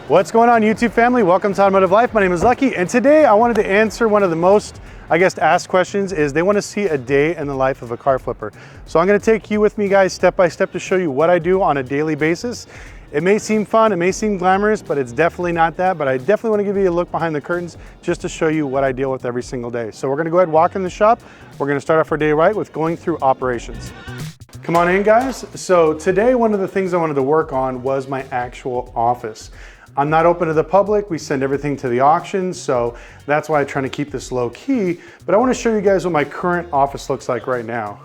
What's going on, YouTube family? Welcome to Automotive Life. My name is Lucky, and today I wanted to answer one of the most, asked questions is they want to see a day in the life of a car flipper. So I'm going to take you with me, guys, step by step to show you what I do on a daily basis. It may seem fun, it may seem glamorous, but it's definitely not that. But I definitely want to give you a look behind the curtains just to show you what I deal with every single day. So we're going to go ahead and walk in the shop. We're going to start off our day right with going through operations. Come on in, guys. So today, one of the things I wanted to work on was my actual office. I'm not open to the public. We send everything to the auctions, so that's why I'm trying to keep this low key. But I want to show you guys what my current office looks like right now.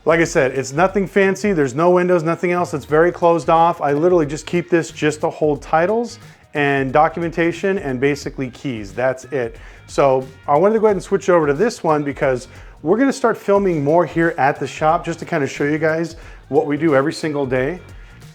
Like I said, it's nothing fancy. There's no windows, nothing else. It's very closed off. I literally just keep this just to hold titles and documentation and basically keys. That's it. So I wanted to go ahead and switch over to this one because we're going to start filming more here at the shop just to kind of show you guys what we do every single day.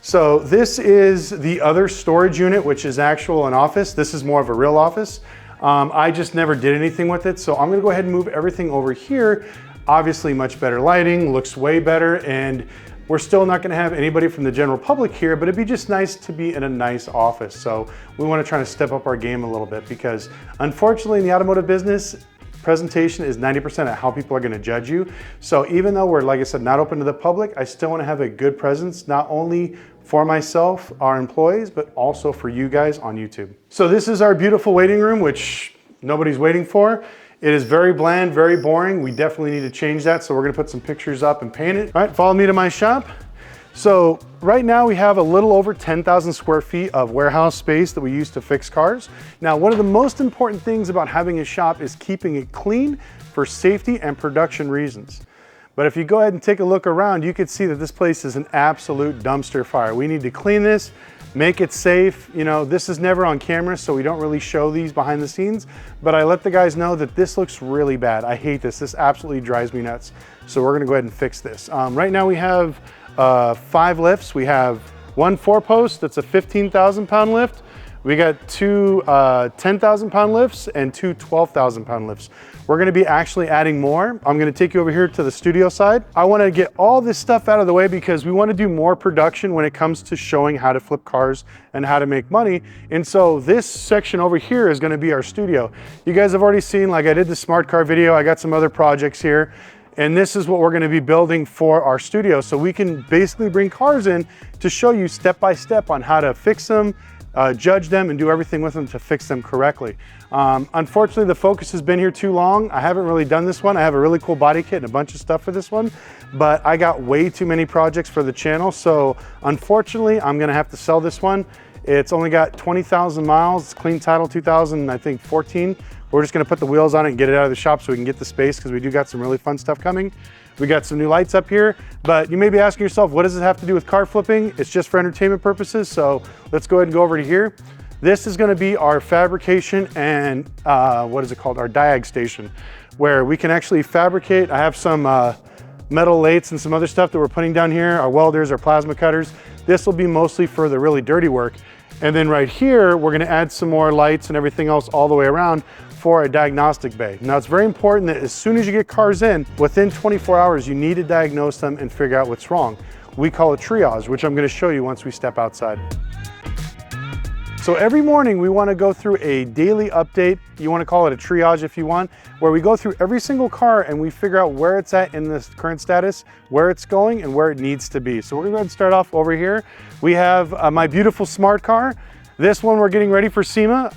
So this is the other storage unit, which is actual an office. This is more of a real office. I just never did anything with it. So I'm gonna go ahead and move everything over here. Obviously much better lighting, looks way better. And we're still not gonna have anybody from the general public here, but it'd be just nice to be in a nice office. So we wanna try to step up our game a little bit because unfortunately in the automotive business, presentation is 90% of how people are going to judge you. So even though we're, like I said, not open to the public, I still want to have a good presence, not only for myself, our employees, but also for you guys on YouTube. So this is our beautiful waiting room, which nobody's waiting for. It is very bland, very boring. We definitely need to change that. So we're going to put some pictures up and paint it. All right, follow me to my shop. So right now we have a little over 10,000 square feet of warehouse space that we use to fix cars. Now, one of the most important things about having a shop is keeping it clean for safety and production reasons. But if you go ahead and take a look around, you can see that this place is an absolute dumpster fire. We need to clean this, make it safe. You know, this is never on camera, so we don't really show these behind the scenes, but I let the guys know that this looks really bad. I hate this. This absolutely drives me nuts. So we're gonna go ahead and fix this. Right now we have 5 lifts. We have one 4-post that's a 15,000 pound lift. We got two 10,000 pound lifts and two 12,000 pound lifts. We're gonna be actually adding more. I'm gonna take you over here to the studio side. I wanna get all this stuff out of the way because we wanna do more production when it comes to showing how to flip cars and how to make money. And so this section over here is gonna be our studio. You guys have already seen, like I did the smart car video. I got some other projects here. And this is what we're gonna be building for our studio. So we can basically bring cars in to show you step by step on how to fix them, judge them, and do everything with them to fix them correctly. Unfortunately, the Focus has been here too long. I haven't really done this one. I have a really cool body kit and a bunch of stuff for this one, but I got way too many projects for the channel. So unfortunately, I'm gonna have to sell this one. It's only got 20,000 miles. It's clean title 2014. We're just gonna put the wheels on it and get it out of the shop so we can get the space because we do got some really fun stuff coming. We got some new lights up here, but you may be asking yourself, what does it have to do with car flipping? It's just for entertainment purposes, so let's go ahead and go over to here. This is gonna be our fabrication and what is it called? Our diag station, where we can actually fabricate. I have some metal lathes and some other stuff that we're putting down here, our welders, our plasma cutters. This will be mostly for the really dirty work. And then right here, we're gonna add some more lights and everything else all the way around for a diagnostic bay. Now, it's very important that as soon as you get cars in, within 24 hours, you need to diagnose them and figure out what's wrong. We call it triage, which I'm gonna show you once we step outside. So every morning we wanna go through a daily update. You wanna call it a triage if you want, where we go through every single car and we figure out where it's at in the current status, where it's going and where it needs to be. So we're gonna go ahead and start off over here. We have my beautiful smart car. This one we're getting ready for SEMA.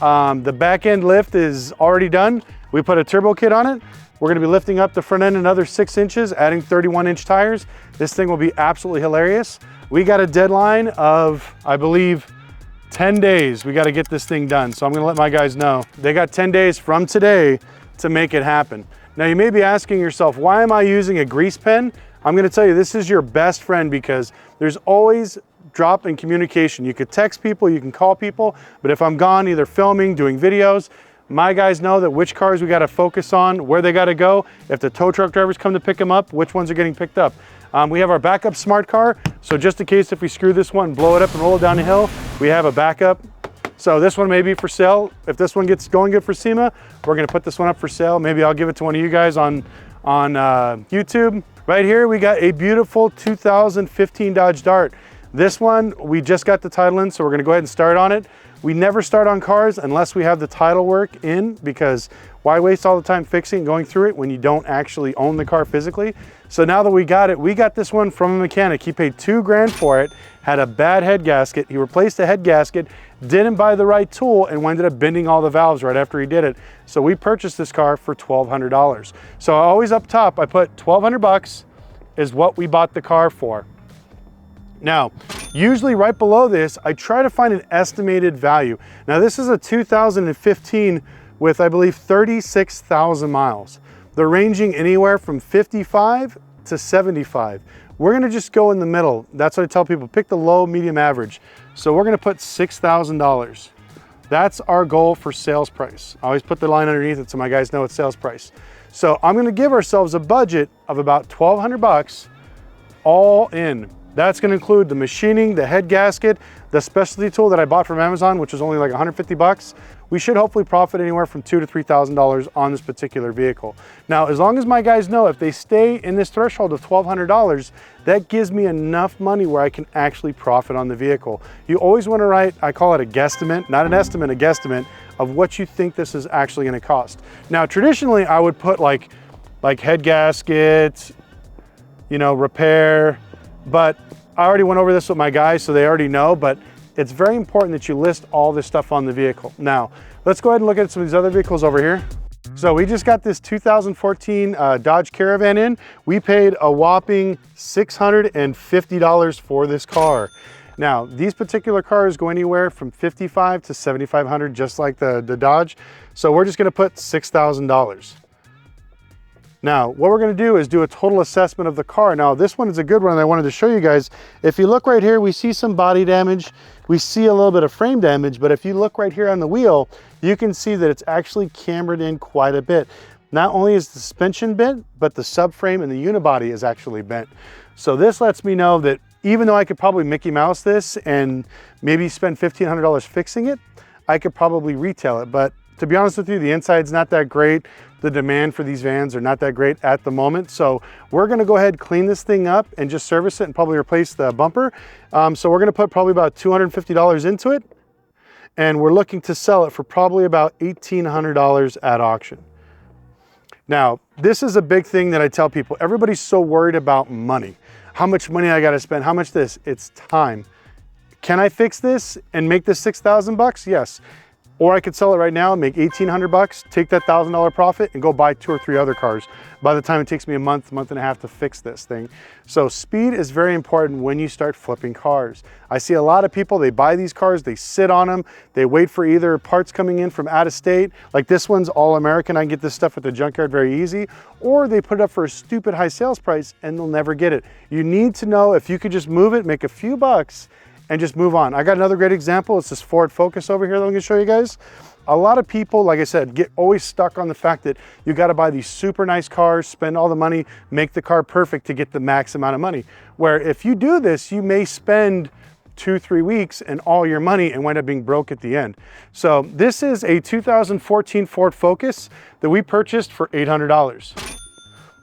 The back end lift is already done. We put a turbo kit on it. We're gonna be lifting up the front end another 6 inches, adding 31-inch tires. This thing will be absolutely hilarious. We got a deadline of, I believe, 10 days. We gotta get this thing done. So I'm gonna let my guys know. They got 10 days from today to make it happen. Now you may be asking yourself, why am I using a grease pen? I'm gonna tell you, this is your best friend because there's always drop in communication. You could text people, you can call people, but if I'm gone either filming, doing videos, my guys know that which cars we got to focus on, where they got to go. If the tow truck drivers come to pick them up, which ones are getting picked up. We have our backup smart car. So just in case if we screw this one, blow it up and roll it down the hill, we have a backup. So this one may be for sale. If this one gets going good for SEMA, we're gonna put this one up for sale. Maybe I'll give it to one of you guys on YouTube. Right here, we got a beautiful 2015 Dodge Dart. This one, we just got the title in, so we're gonna go ahead and start on it. We never start on cars unless we have the title work in, because why waste all the time fixing and going through it when you don't actually own the car physically? So now that we got this one from a mechanic. He paid $2 grand for it, had a bad head gasket. He replaced the head gasket, didn't buy the right tool, and ended up bending all the valves right after he did it. So we purchased this car for $1,200. So always up top, I put 1,200 bucks is what we bought the car for. Now, usually right below this, I try to find an estimated value. Now this is a 2015 with, I believe, 36,000 miles. They're ranging anywhere from 55 to 75. We're gonna just go in the middle. That's what I tell people, pick the low, medium, average. So we're gonna put $6,000. That's our goal for sales price. I always put the line underneath it so my guys know it's sales price. So I'm gonna give ourselves a budget of about 1,200 bucks all in. That's gonna include the machining, the head gasket, the specialty tool that I bought from Amazon, which was only like 150 bucks. We should hopefully profit anywhere from $2,000 to $3,000 on this particular vehicle. Now, as long as my guys know, if they stay in this threshold of $1,200, that gives me enough money where I can actually profit on the vehicle. You always wanna write, I call it a guesstimate, not an estimate, a guesstimate of what you think this is actually gonna cost. Now, traditionally, I would put like head gasket, you know, repair, but I already went over this with my guys, so they already know, but it's very important that you list all this stuff on the vehicle. Now, let's go ahead and look at some of these other vehicles over here. So we just got this 2014 Dodge Caravan in. We paid a whopping $650 for this car. Now, these particular cars go anywhere from $5,500 to $7,500, just like the Dodge. So we're just gonna put $6,000. Now, what we're gonna do is do a total assessment of the car. Now, this one is a good one I wanted to show you guys. If you look right here, we see some body damage. We see a little bit of frame damage, but if you look right here on the wheel, you can see that it's actually cambered in quite a bit. Not only is the suspension bent, but the subframe and the unibody is actually bent. So this lets me know that even though I could probably Mickey Mouse this and maybe spend $1,500 fixing it, I could probably retail it. But to be honest with you, the inside's not that great. The demand for these vans are not that great at the moment. So we're gonna go ahead, clean this thing up and just service it and probably replace the bumper. So we're gonna put probably about $250 into it. And we're looking to sell it for probably about $1,800 at auction. Now, this is a big thing that I tell people. Everybody's so worried about money. How much money I gotta spend, how much this? It's time. Can I fix this and make this 6,000 bucks? Yes. Or I could sell it right now and make 1,800 bucks, take that $1,000 profit and go buy 2 or 3 other cars by the time it takes me a month, month and a half to fix this thing. So speed is very important when you start flipping cars. I see a lot of people, they buy these cars, they sit on them, they wait for either parts coming in from out of state, like this one's all American, I can get this stuff at the junkyard very easy, or they put it up for a stupid high sales price and they'll never get it. You need to know if you could just move it, make a few bucks, and just move on. I got another great example. It's this Ford Focus over here that I'm gonna show you guys. A lot of people, like I said, get always stuck on the fact that you gotta buy these super nice cars, spend all the money, make the car perfect to get the max amount of money. Where if you do this, you may spend 2-3 weeks and all your money and wind up being broke at the end. So this is a 2014 Ford Focus that we purchased for $800.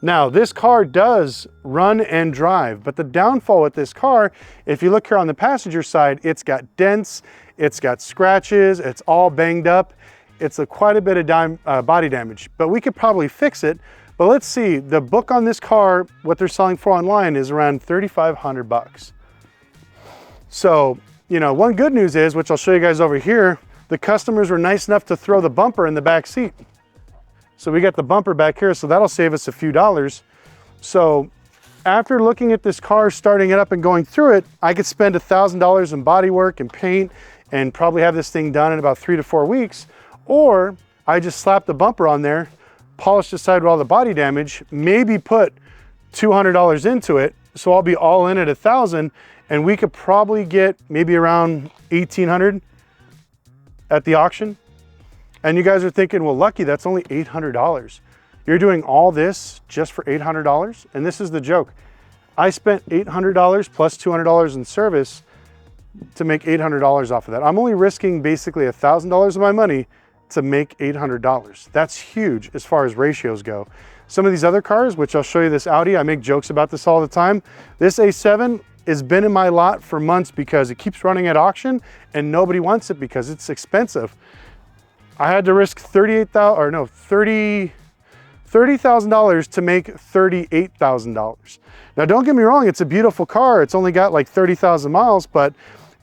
Now, this car does run and drive, but the downfall with this car, if you look here on the passenger side, it's got dents, it's got scratches, it's all banged up. It's quite a bit of body damage, but we could probably fix it. But let's see, the book on this car, what they're selling for online is around 3,500 bucks. So, you know, one good news is, which I'll show you guys over here, the customers were nice enough to throw the bumper in the back seat. So we got the bumper back here, so that'll save us a few dollars. So after looking at this car, starting it up and going through it, I could spend $1,000 in body work and paint and probably have this thing done in about 3 to 4 weeks. Or I just slap the bumper on there, polish the side with all the body damage, maybe put $200 into it. So I'll be all in at $1,000 and we could probably get maybe around $1,800 at the auction. And you guys are thinking, well, Lucky, that's only $800. You're doing all this just for $800? And this is the joke. I spent $800 plus $200 in service to make $800 off of that. I'm only risking basically $1,000 of my money to make $800. That's huge as far as ratios go. Some of these other cars, which I'll show you, this Audi, I make jokes about this all the time. This A7, has been in my lot for months because it keeps running at auction and nobody wants it because it's expensive. I had to risk $30,000 to make $38,000. Now don't get me wrong, it's a beautiful car. It's only got like 30,000 miles, but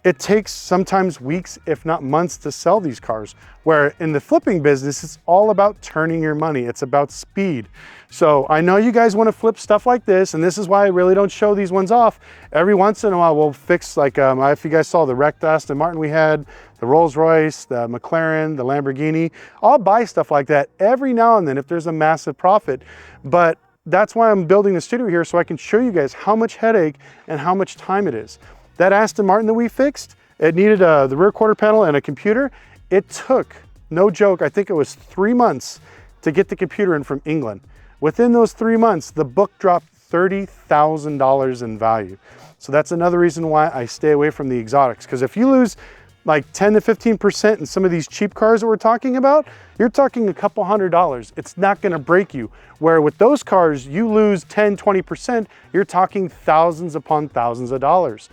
it takes sometimes weeks, if not months, to sell these cars. Where in the flipping business, it's all about turning your money. It's about speed. So I know you guys want to flip stuff like this, and this is why I really don't show these ones off. Every once in a while, we'll fix like, if you guys saw the wrecked Aston Martin we had, the Rolls Royce, the McLaren, the Lamborghini, I'll buy stuff like that every now and then if there's a massive profit. But that's why I'm building the studio here, so I can show you guys how much headache and how much time it is. That Aston Martin that we fixed, it needed the rear quarter panel and a computer. It took, no joke, I think it was 3 months to get the computer in from England. Within those 3 months, the book dropped $30,000 in value. So that's another reason why I stay away from the exotics. Because if you lose like 10 to 15% in some of these cheap cars that we're talking about, you're talking a couple $100. It's not gonna break you. Where with those cars, you lose 10, 20%, you're talking thousands upon thousands of dollars.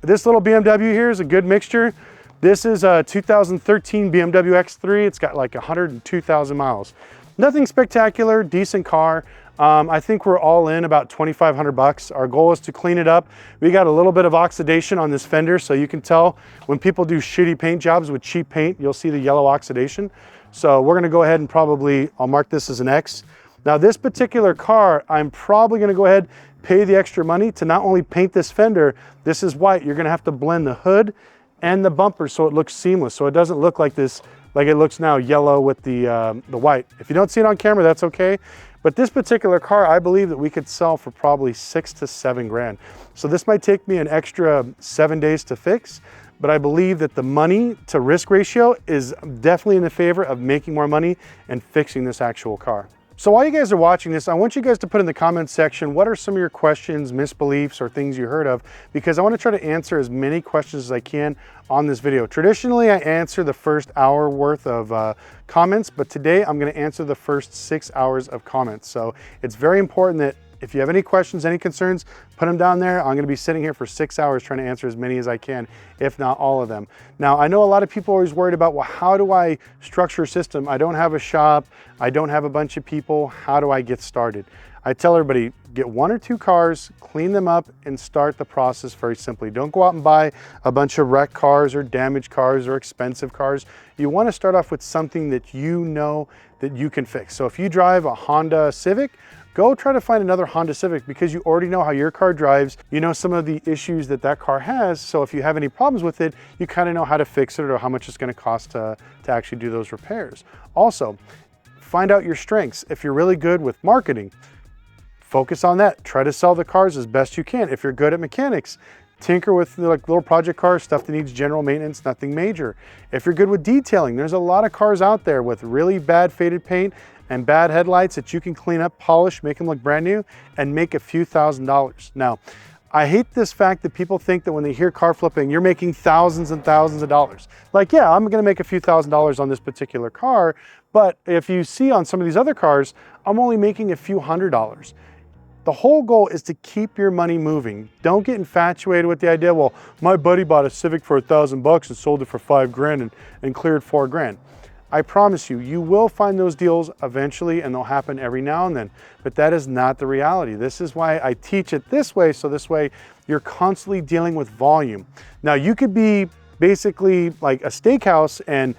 This little BMW here is a good mixture. This is a 2013 BMW X3. It's got like 102,000 miles. Nothing spectacular, decent car. I think we're all in about 2,500 bucks. Our goal is to clean it up. We got a little bit of oxidation on this fender, so you can tell when people do shitty paint jobs with cheap paint, you'll see the yellow oxidation. So we're gonna go ahead and probably, I'll mark this as an X. Now this particular car, I'm probably gonna go ahead, pay the extra money to not only paint this fender. This is white. You're gonna have to blend the hood and the bumper so it looks seamless, so it doesn't look like this, like it looks now yellow with the white. If you don't see it on camera, that's okay. But this particular car, I believe that we could sell for probably 6 to 7 grand. So this might take me an extra 7 days to fix, but I believe that the money to risk ratio is definitely in the favor of making more money and fixing this actual car. So while you guys are watching this, I want you guys to put in the comments section, what are some of your questions, misbeliefs, or things you heard of? Because I want to try to answer as many questions as I can on this video. Traditionally, I answer the first hour worth of comments, but today I'm going to answer the first 6 hours of comments. So it's very important that if you have any questions, any concerns, put them down there. I'm going to be sitting here for 6 hours trying to answer as many as I can, if not all of them. Now, I know a lot of people are always worried about, well, how do I structure a system? I don't have a shop. I don't have a bunch of people. How do I get started? I tell everybody, get 1 or 2 cars, clean them up, and start the process very simply. Don't go out and buy a bunch of wrecked cars or damaged cars or expensive cars. You want to start off with something that you know that you can fix. So if you drive a Honda Civic, go try to find another Honda Civic because you already know how your car drives. You know some of the issues that that car has. So if you have any problems with it, you kind of know how to fix it or how much it's going to cost to actually do those repairs. Also, find out your strengths. If you're really good with marketing, focus on that. Try to sell the cars as best you can. If you're good at mechanics, tinker with like little project cars, stuff that needs general maintenance, nothing major. If you're good with detailing, there's a lot of cars out there with really bad faded paint and bad headlights that you can clean up, polish, make them look brand new, and make a few $1,000s. Now, I hate this fact that people think that when they hear car flipping, you're making thousands and thousands of dollars. Like, yeah, I'm gonna make a few $1,000s on this particular car, but if you see on some of these other cars, I'm only making a few $100s. The whole goal is to keep your money moving. Don't get infatuated with the idea, well, my buddy bought a Civic for $1,000 and sold it for 5 grand and cleared 4 grand. I promise you, you will find those deals eventually and they'll happen every now and then, but that is not the reality. This is why I teach it this way, so this way you're constantly dealing with volume. Now you could be basically like a steakhouse and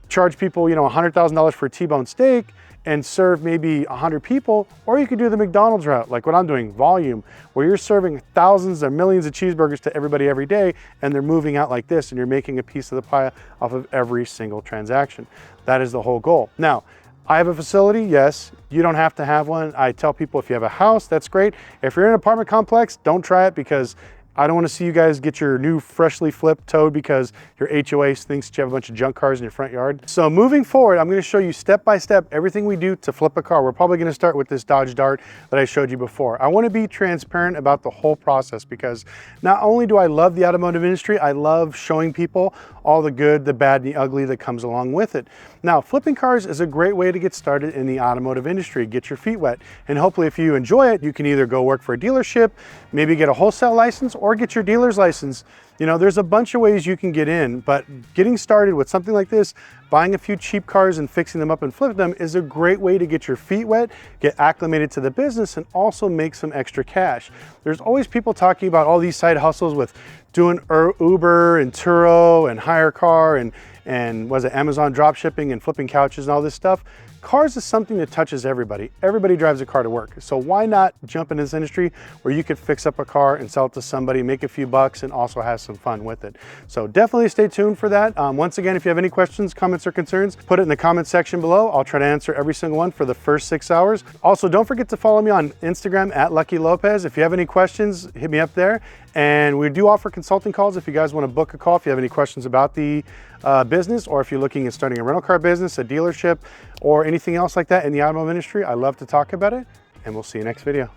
charge people, you know, $100,000 for a T-bone steak and serve maybe 100 people, or you could do the McDonald's route, like what I'm doing, volume, where you're serving thousands or millions of cheeseburgers to everybody every day, and they're moving out like this, and you're making a piece of the pie off of every single transaction. That is the whole goal. Now, I have a facility, yes, you don't have to have one. I tell people if you have a house, that's great. If you're in an apartment complex, don't try it because I don't want to see you guys get your new freshly flipped towed because your HOA thinks you have a bunch of junk cars in your front yard. So moving forward, I'm going to show you step by step everything we do to flip a car. We're probably going to start with this Dodge Dart that I showed you before. I want to be transparent about the whole process because not only do I love the automotive industry, I love showing people all the good, the bad, and the ugly that comes along with it. Now, flipping cars is a great way to get started in the automotive industry, get your feet wet. And hopefully if you enjoy it, you can either go work for a dealership, maybe get a wholesale license, or or get your dealer's license. You know, there's a bunch of ways you can get in, but getting started with something like this, buying a few cheap cars and fixing them up and flipping them is a great way to get your feet wet, get acclimated to the business, and also make some extra cash. There's always people talking about all these side hustles with doing Uber and Turo and hire car and was it Amazon drop shipping and flipping couches and all this stuff. Cars is something that touches everybody. Everybody drives a car to work. So why not jump in this industry where you could fix up a car and sell it to somebody, make a few bucks, and also have some fun with it. So definitely stay tuned for that. Once again, if you have any questions, comments, or concerns, put it in the comment section below. I'll try to answer every single one for the first 6 hours. Also, don't forget to follow me on Instagram at Lucky Lopez. If you have any questions, hit me up there. And we do offer consulting calls if you guys want to book a call, if you have any questions about the business, or if you're looking at starting a rental car business, a dealership, or anything else like that in the automotive industry. I love to talk about it, and we'll see you next video.